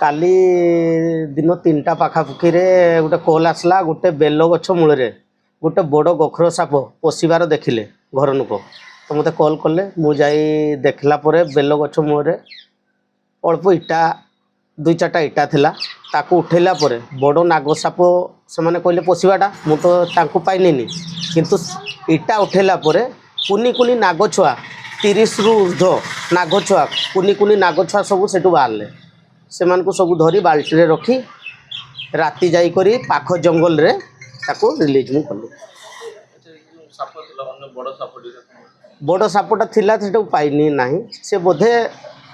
କାଲି ଦିନ 3ଟା ପାଖାପାଖିରେ ଗୋଟେ କଲ୍ ଆସିଲା, ଗୋଟେ ବେଲ ଗଛ ମୂଳରେ ଗୋଟେ ବଡ଼ ଗୋଖର ସାପ ପଶିବାର ଦେଖିଲେ ଘର ଲୋକ। ତ ମୋତେ କଲ୍ କଲେ, ମୁଁ ଯାଇ ଦେଖିଲା ପରେ ବେଲ ଗଛ ମୂଳରେ ଅଳ୍ପ ଇଟା 2-4ଟା ଇଟା ଥିଲା। ତାକୁ ଉଠେଇଲା ପରେ ବଡ଼ ନାଗ ସାପ ସେମାନେ କହିଲେ ପଶିବାଟା, ମୁଁ ତ ତାଙ୍କୁ ପାଇନିନି, କିନ୍ତୁ ଇଟା ଉଠେଇଲା ପରେ କୁନି କୁନି ନାଗ ଛୁଆ 30ରୁ ଉର୍ଦ୍ଧ୍ୱ ନାଗ ଛୁଆ କୁନି କୁନି ନାଗ ଛୁଆ ସବୁ ସେଠୁ ବାହାରିଲେ। ସେମାନଙ୍କୁ ସବୁ ଧରି ବାଲ୍ଟିରେ ରଖି ରାତି ଯାଇକରି ପାଖ ଜଙ୍ଗଲରେ ତାକୁ ରିଲିଜ୍ ମୁଁ କଲି। ବଡ଼ ସାପଟା ଥିଲା ସେଟାକୁ ପାଇନି ନାହିଁ, ସେ ବୋଧେ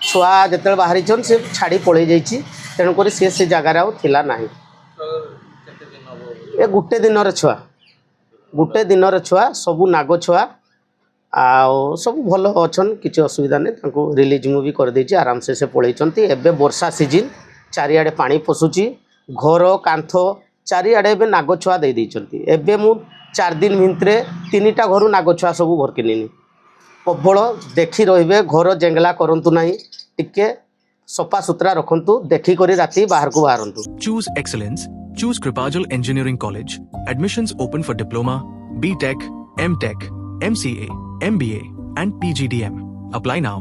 ଛୁଆ ଯେତେବେଳେ ବାହାରିଛନ୍ ସେ ଛାଡ଼ି ପଳେଇ ଯାଇଛି, ତେଣୁକରି ସିଏ ସେ ଜାଗାରେ ଆଉ ଥିଲା ନାହିଁ। ଏ ଗୋଟେ ଦିନର ଛୁଆ ସବୁ ନାଗ ଛୁଆ ଆଉ ସବୁ ଭଲ ଅଛନ୍, କିଛି ଅସୁବିଧା ନାହିଁ। ତାଙ୍କୁ ରିଲିଜ୍ ମୁଁ ବି କରିଦେଇଛି, ଆରାମସେ ସେ ପଳେଇଛନ୍ତି। ଏବେ ବର୍ଷା ସିଜିନ୍, ଚାରିଆଡ଼େ ପାଣି ପଶୁଛି, ଘର କାନ୍ଥ ଚାରିଆଡ଼େ ଏବେ ନାଗ ଛୁଆ ଦେଇଛନ୍ତି। ଏବେ ମୁଁ 4 ଦିନ ଭିତରେ 3ଟା ଘରୁ ନାଗ ଛୁଆ ସବୁ ଭର୍କିନିନି। ପ୍ରବଳ ଦେଖି ରହିବେ, ଘର ଜେଙ୍ଗଲା କରନ୍ତୁ ନାହିଁ, ଟିକେ ସଫା ସୁତରା ରଖନ୍ତୁ, ଦେଖିକରି ରାତି ବାହାରକୁ ବାହାରନ୍ତୁ। Choose excellence. Choose Kripajal Engineering College. Admissions open for Diploma, B.Tech, M.Tech, MCA, MBA and PGDM. Apply now.